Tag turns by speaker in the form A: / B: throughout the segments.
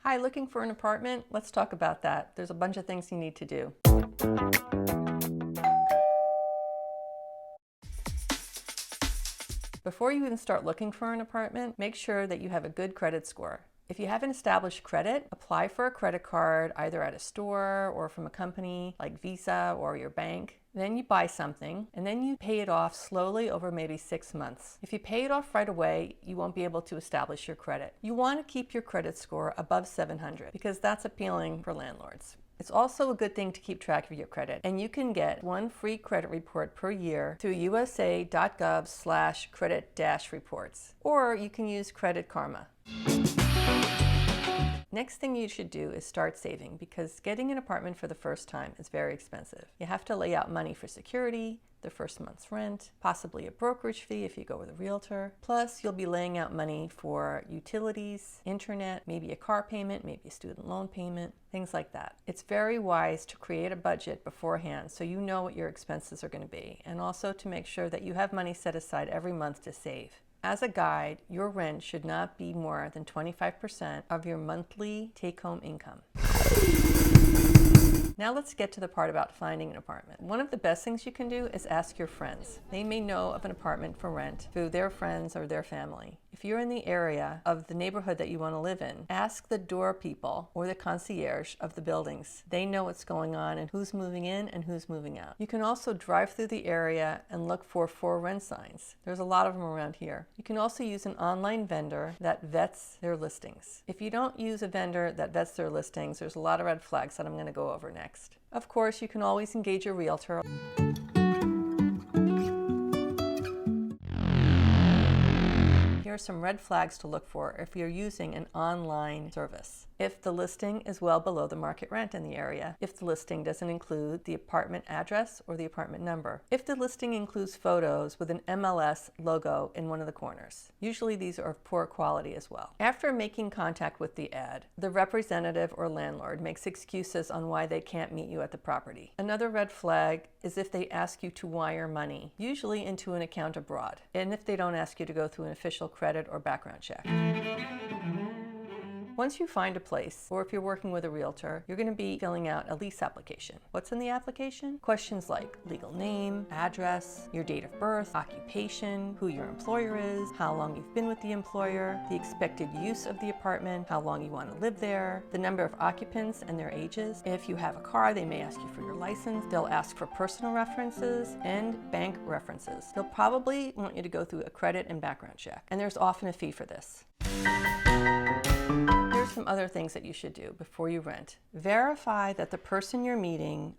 A: Hi, looking for an apartment? Let's talk about that. There's a bunch of things you need to do. Before you even start looking for an apartment, make sure that you have a good credit score. If you haven't established credit, apply for a credit card either at a store or from a company like Visa or your bank. Then you buy something and then you pay it off slowly over maybe 6 months. If you pay it off right away, you won't be able to establish your credit. You want to keep your credit score above 700 because that's appealing for landlords. It's also a good thing to keep track of your credit, and you can get one free credit report per year through usa.gov/credit-reports, or you can use Credit Karma. Next thing you should do is start saving, because getting an apartment for the first time is very expensive. You have to lay out money for security, the first month's rent, possibly a brokerage fee if you go with a realtor. Plus, you'll be laying out money for utilities, internet, maybe a car payment, maybe a student loan payment, things like that. It's very wise to create a budget beforehand so you know what your expenses are going to be, and also to make sure that you have money set aside every month to save. As a guide, your rent should not be more than 25% of your monthly take-home income. Now let's get to the part about finding an apartment. One of the best things you can do is ask your friends. They may know of an apartment for rent through their friends or their family. If you're in the area of the neighborhood that you want to live in, ask the door people or the concierge of the buildings. They know what's going on and who's moving in and who's moving out. You can also drive through the area and look for rent signs. There's a lot of them around here. You can also use an online vendor that vets their listings. If you don't use a vendor that vets their listings, there's a lot of red flags that I'm going to go over next. Of course, you can always engage a realtor. Here are some red flags to look for if you're using an online service. If the listing is well below the market rent in the area, if the listing doesn't include the apartment address or the apartment number, if the listing includes photos with an MLS logo in one of the corners. Usually these are of poor quality as well. After making contact with the ad, the representative or landlord makes excuses on why they can't meet you at the property. Another red flag is if they ask you to wire money, usually into an account abroad, and if they don't ask you to go through an official credit or background check. Once you find a place, or if you're working with a realtor, you're going to be filling out a lease application. What's in the application? Questions like legal name, address, your date of birth, occupation, who your employer is, how long you've been with the employer, the expected use of the apartment, how long you want to live there, the number of occupants and their ages. If you have a car, they may ask you for your license. They'll ask for personal references and bank references. They'll probably want you to go through a credit and background check, and there's often a fee for this. Here's some other things that you should do before you rent. Verify that the person you're meeting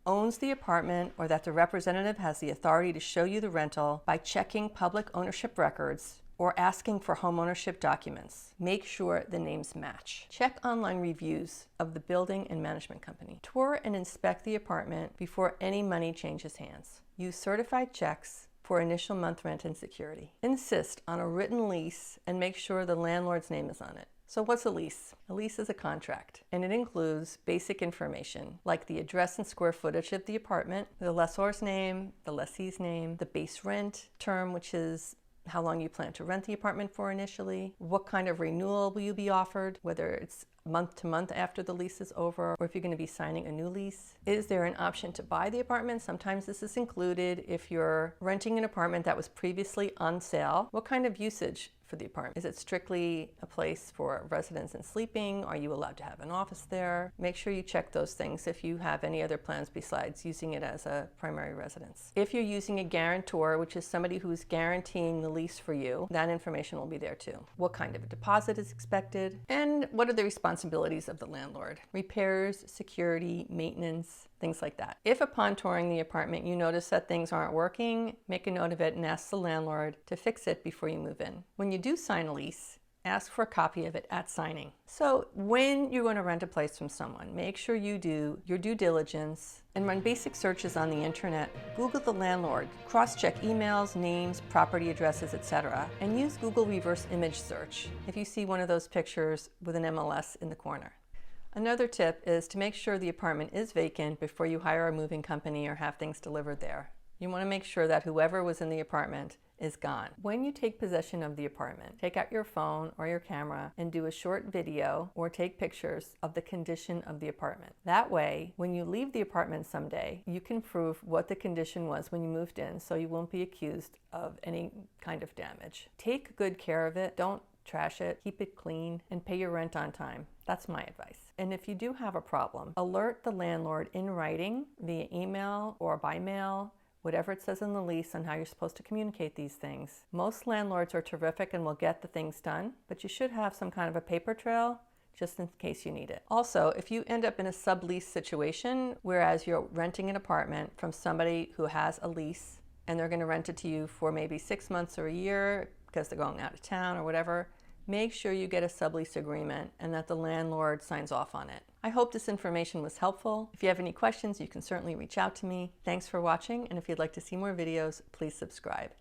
A: owns the apartment or that the representative has the authority to show you the rental by checking public ownership records or asking for homeownership documents. Make sure the names match. Check online reviews of the building and management company. Tour and inspect the apartment before any money changes hands. Use certified checks for initial month rent and security. Insist on a written lease and make sure the landlord's name is on it. So what's a lease? A lease is a contract, and it includes basic information like the address and square footage of the apartment, the lessor's name, the lessee's name, the base rent term, which is how long you plan to rent the apartment for initially, what kind of renewal will you be offered, whether it's month to month after the lease is over, or if you're going to be signing a new lease. Is there an option to buy the apartment? Sometimes this is included if you're renting an apartment that was previously on sale. What kind of usage for the apartment? Is it strictly a place for residents and sleeping? Are you allowed to have an office there? Make sure you check those things if you have any other plans besides using it as a primary residence. If you're using a guarantor, which is somebody who's guaranteeing the lease for you, that information will be there too. What kind of a deposit is expected? And what are the responsibilities of the landlord? Repairs, security, maintenance, things like that. If upon touring the apartment you notice that things aren't working, make a note of it and ask the landlord to fix it before you move in. When you do sign a lease, ask for a copy of it at signing. So when you're going to rent a place from someone, make sure you do your due diligence and run basic searches on the internet. Google the landlord, cross-check emails, names, property addresses, etc., and use Google reverse image search if you see one of those pictures with an MLS in the corner. Another tip is to make sure the apartment is vacant before you hire a moving company or have things delivered there. You want to make sure that whoever was in the apartment is gone. When you take possession of the apartment, take out your phone or your camera and do a short video or take pictures of the condition of the apartment. That way, when you leave the apartment someday, you can prove what the condition was when you moved in, so you won't be accused of any kind of damage. Take good care of it. Don't trash it, keep it clean, and pay your rent on time. That's my advice. And if you do have a problem, alert the landlord in writing via email or by mail, whatever it says in the lease on how you're supposed to communicate these things. Most landlords are terrific and will get the things done, but you should have some kind of a paper trail just in case you need it. Also, if you end up in a sublease situation, whereas you're renting an apartment from somebody who has a lease and they're going to rent it to you for maybe 6 months or a year because they're going out of town or whatever, make sure you get a sublease agreement and that the landlord signs off on it. I hope this information was helpful. If you have any questions, you can certainly reach out to me. Thanks for watching, and if you'd like to see more videos, please subscribe.